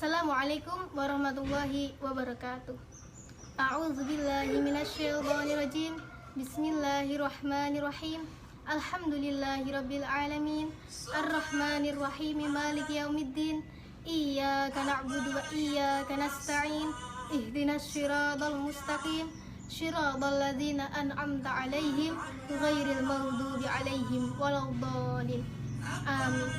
Assalamualaikum warahmatullahi wabarakatuh. A'udzubillahi minasyaitonirrajim. Bismillahirrahmanirrahim. Alhamdulillahirabbil alamin. Arrahmanirrahim. Maliki yaumiddin. Iyyaka na'budu wa iyyaka nasta'in. Ihdinas siratal mustaqim. Shiratal ladzina an'amta 'alaihim ghairil maghdubi 'alaihim waladdallin. Amin.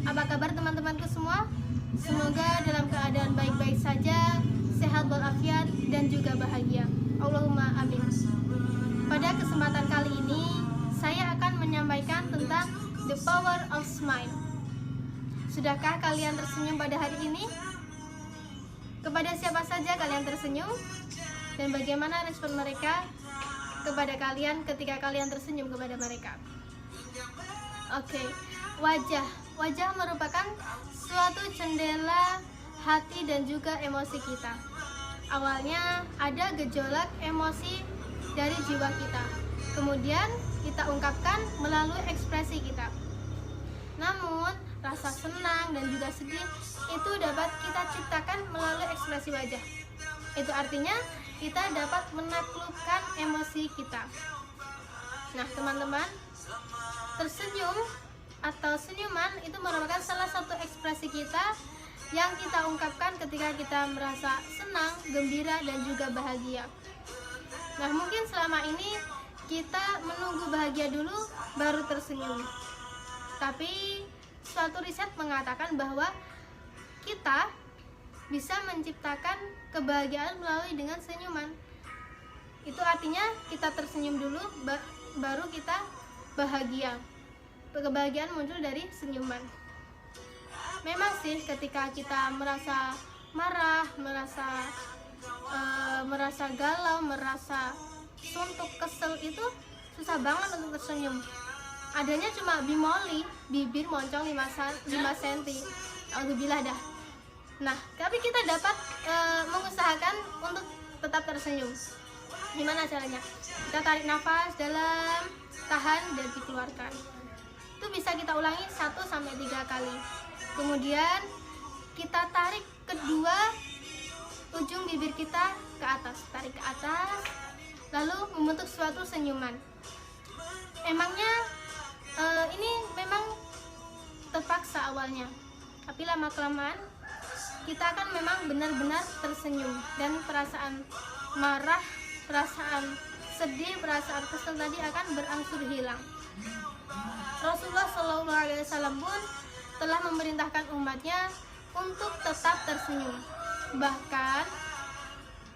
Apa kabar teman-temanku semua? Semoga dalam keadaan baik-baik saja, sehat walafiat dan juga bahagia. Allahumma amin. Pada kesempatan kali ini, saya akan menyampaikan tentang the power of smile. Sudahkah kalian tersenyum pada hari ini? Kepada siapa saja kalian tersenyum? Dan bagaimana respon mereka kepada kalian ketika kalian tersenyum kepada mereka? Oke, wajah merupakan suatu jendela hati dan juga emosi kita. Awalnya ada gejolak emosi dari jiwa kita, kemudian kita ungkapkan melalui ekspresi kita. Namun rasa senang dan juga sedih itu dapat kita ciptakan melalui ekspresi wajah. Itu artinya kita dapat menaklukkan emosi kita. Nah teman-teman, tersenyum atau senyuman itu merupakan salah satu ekspresi kita yang kita ungkapkan ketika kita merasa senang, gembira, dan juga bahagia. Nah mungkin selama ini kita menunggu bahagia dulu baru tersenyum. Tapi suatu riset mengatakan bahwa kita bisa menciptakan kebahagiaan melalui dengan senyuman. Itu artinya kita tersenyum dulu baru kita bahagia. Kebahagiaan muncul dari senyuman. Memang sih ketika kita merasa marah, merasa galau, merasa suntuk, kesel, itu susah banget untuk tersenyum. Adanya cuma bimoli, bibir moncong 5 cm. Alhamdulillah dah. Nah, tapi kita dapat mengusahakan untuk tetap tersenyum. Gimana caranya? Kita tarik nafas dalam, tahan, dan dikeluarkan. Itu bisa kita ulangi 1-3 kali. Kemudian kita tarik kedua ujung bibir kita ke atas, tarik ke atas, lalu membentuk suatu senyuman. Emangnya ini memang terpaksa awalnya, tapi lama-kelamaan kita akan memang benar-benar tersenyum dan perasaan marah, perasaan sedih, perasaan kesel tadi akan berangsur hilang. Rasulullah SAW pun telah memerintahkan umatnya untuk tetap tersenyum. Bahkan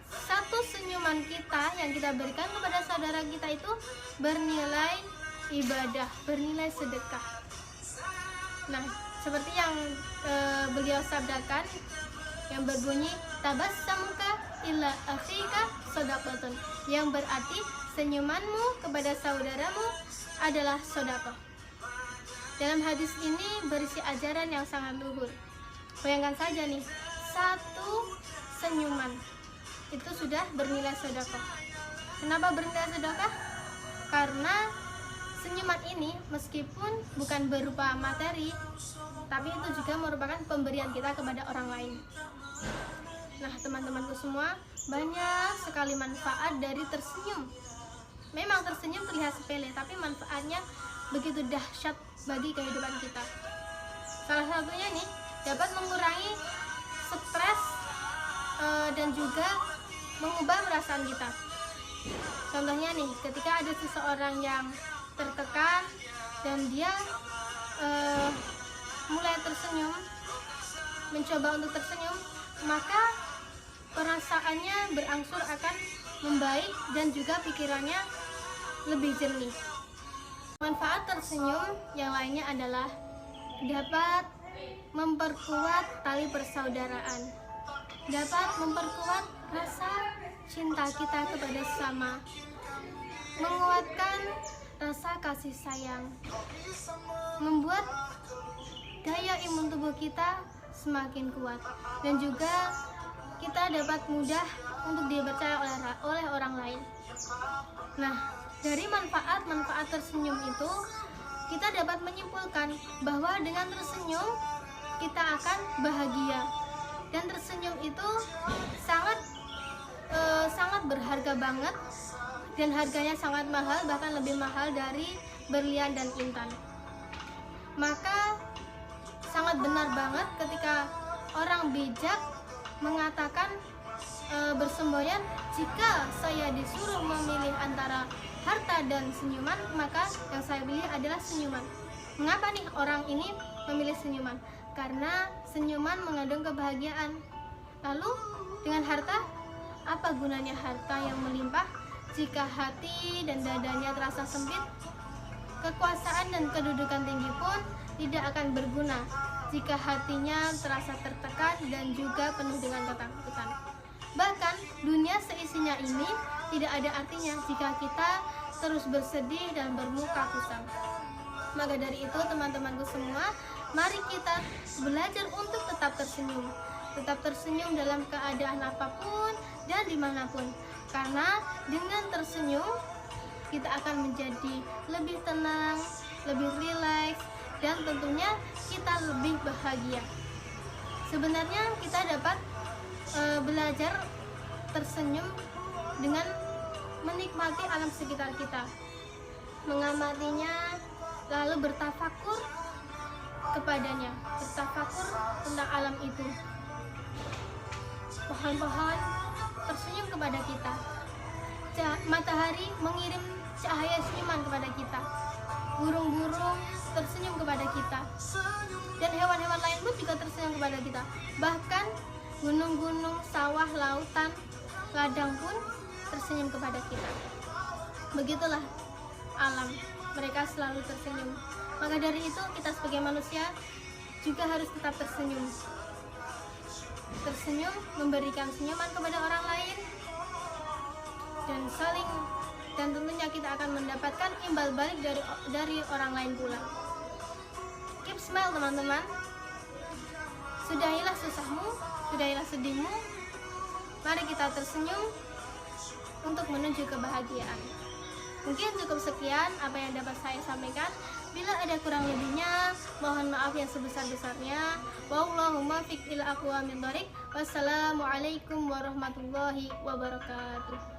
satu senyuman kita yang kita berikan kepada saudara kita itu bernilai ibadah, bernilai sedekah. Nah, seperti yang beliau sabdakan yang berbunyi tabassamuka illa akhika shadaqatun, yang berarti senyumanmu kepada saudaramu adalah sedekah. Dalam hadis ini berisi ajaran yang sangat luhur. Bayangkan saja nih, satu senyuman itu sudah bernilai sedekah. Kenapa bernilai sedekah? Karena senyuman ini meskipun bukan berupa materi, tapi itu juga merupakan pemberian kita kepada orang lain. Nah teman-temanku semua, banyak sekali manfaat dari tersenyum. Memang tersenyum terlihat sepele, tapi manfaatnya begitu dahsyat bagi kehidupan kita. Salah satunya nih, dapat mengurangi stres dan juga mengubah perasaan kita. Contohnya nih, ketika ada seseorang yang tertekan dan dia mulai tersenyum, mencoba untuk tersenyum, maka perasaannya berangsur akan membaik dan juga pikirannya lebih jernih. Manfaat tersenyum yang lainnya adalah dapat memperkuat tali persaudaraan, dapat memperkuat rasa cinta kita kepada sesama, menguatkan rasa kasih sayang, membuat daya imun tubuh kita semakin kuat, dan juga kita dapat mudah untuk dipercaya oleh orang lain. Nah, dari manfaat-manfaat tersenyum itu, kita dapat menyimpulkan bahwa dengan tersenyum kita akan bahagia, Dan tersenyum itu sangat sangat berharga banget, dan harganya sangat mahal, bahkan lebih mahal dari berlian dan intan. Maka sangat benar banget ketika orang bijak mengatakan bersemboyan, jika saya disuruh memilih antara harta dan senyuman, maka yang saya pilih adalah senyuman. Mengapa nih orang ini memilih senyuman? Karena senyuman mengandung kebahagiaan. Lalu dengan harta, apa gunanya harta yang melimpah jika hati dan dadanya terasa sempit? Kekuasaan dan kedudukan tinggi pun tidak akan berguna jika hatinya terasa tertekan dan juga penuh dengan ketakutan. Bahkan dunia seisinya ini tidak ada artinya jika kita terus bersedih dan bermuka kusam. Maka dari itu teman-temanku semua, mari kita belajar untuk tetap tersenyum. Tetap tersenyum dalam keadaan apapun dan dimanapun. Karena dengan tersenyum kita akan menjadi lebih tenang, lebih rileks, dan tentunya kita lebih bahagia. Sebenarnya kita dapat belajar tersenyum dengan menikmati alam sekitar kita, mengamatinya, lalu bertafakur kepadanya, bertafakur tentang alam itu. Pohon-pohon tersenyum kepada kita, matahari mengirim cahaya senyuman kepada kita, burung-burung tersenyum kepada kita, dan hewan-hewan lain pun juga tersenyum kepada kita. Bahkan gunung-gunung, sawah, lautan, ladang pun tersenyum kepada kita. Begitulah alam, mereka selalu tersenyum. Maka dari itu kita sebagai manusia juga harus tetap tersenyum. Tersenyum, memberikan senyuman kepada orang lain, dan tentunya kita akan mendapatkan imbal balik dari orang lain pula. Keep smile teman-teman. Sudahilah susahmu, sudahilah sedihmu. Mari kita tersenyum untuk menuju kebahagiaan. Mungkin cukup sekian apa yang dapat saya sampaikan. Bila ada kurang lebihnya, mohon maaf yang sebesar-besarnya. Wallahumma fiqh ila aqwa min thoriq. Wassalamualaikum warahmatullahi wabarakatuh.